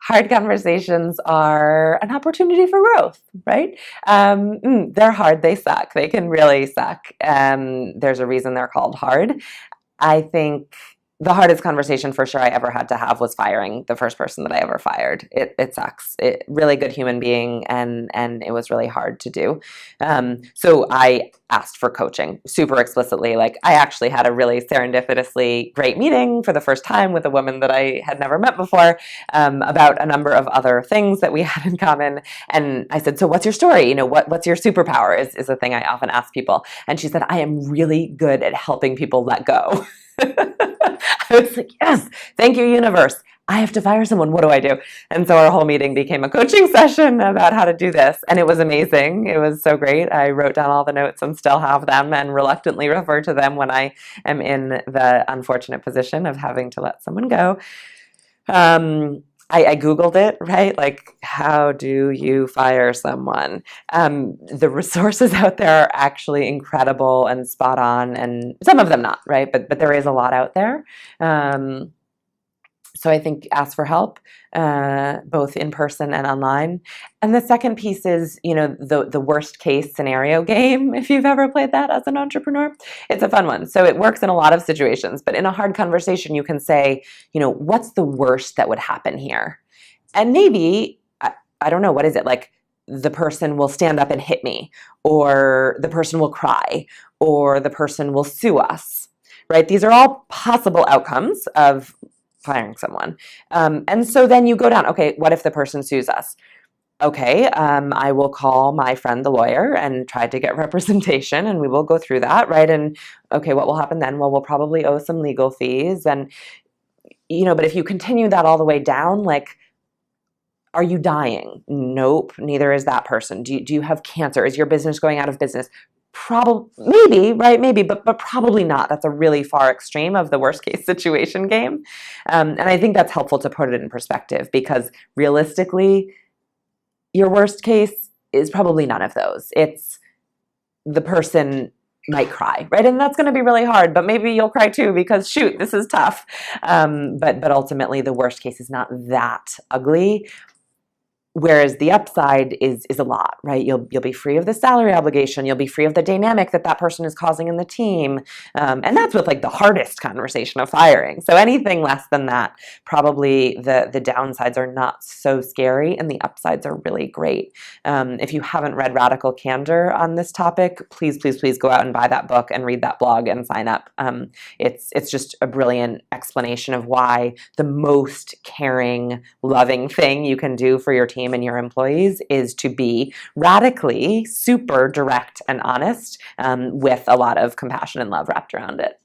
hard conversations are an opportunity for growth, right? They're hard. They suck. They can really suck. There's a reason they're called hard. I think the hardest conversation for sure I ever had to have was firing the first person that I ever fired. It sucks. Really good human being, and it was really hard to do. So I asked for coaching super explicitly. Like, I actually had a really serendipitously great meeting for the first time with a woman that I had never met before, about a number of other things that we had in common. And I said, so what's your story? What's your superpower is a thing I often ask people. And she said, I am really good at helping people let go. I was like, yes, thank you, universe. I have to fire someone. What do I do? And so our whole meeting became a coaching session about how to do this. And it was amazing. It was so great. I wrote down all the notes and still have them and reluctantly refer to them when I am in the unfortunate position of having to let someone go. I Googled it, right? Like, how do you fire someone? The resources out there are actually incredible and spot on, and some of them not, right? But there is a lot out there. So I think ask for help, both in person and online. And the second piece is, the worst case scenario game, if you've ever played that as an entrepreneur. It's a fun one. So it works in a lot of situations, but in a hard conversation, you can say, what's the worst that would happen here? And maybe, I don't know, what is it? Like, the person will stand up and hit me, or the person will cry, or the person will sue us, right? These are all possible outcomes of firing someone. And so then you go down, okay, what if the person sues us? Okay, I will call my friend, the lawyer, and try to get representation, and we will go through that, right? And okay, what will happen then? Well, we'll probably owe some legal fees. And, but if you continue that all the way down, like, are you dying? Nope, neither is that person. Do you have cancer? Is your business going out of business? Probably, maybe, right? Maybe, but probably not. That's a really far extreme of the worst case situation game. And I think that's helpful to put it in perspective, because realistically, your worst case is probably none of those. It's the person might cry, right? And that's going to be really hard, but maybe you'll cry too, because shoot, this is tough. But ultimately, the worst case is not that ugly. Whereas the upside is a lot, right? You'll be free of the salary obligation. You'll be free of the dynamic that person is causing in the team. And that's with like the hardest conversation of firing. So anything less than that, probably the downsides are not so scary and the upsides are really great. If you haven't read Radical Candor on this topic, please, please, please go out and buy that book and read that blog and sign up. It's just a brilliant explanation of why the most caring, loving thing you can do for your team and your employees is to be radically super direct and honest, with a lot of compassion and love wrapped around it.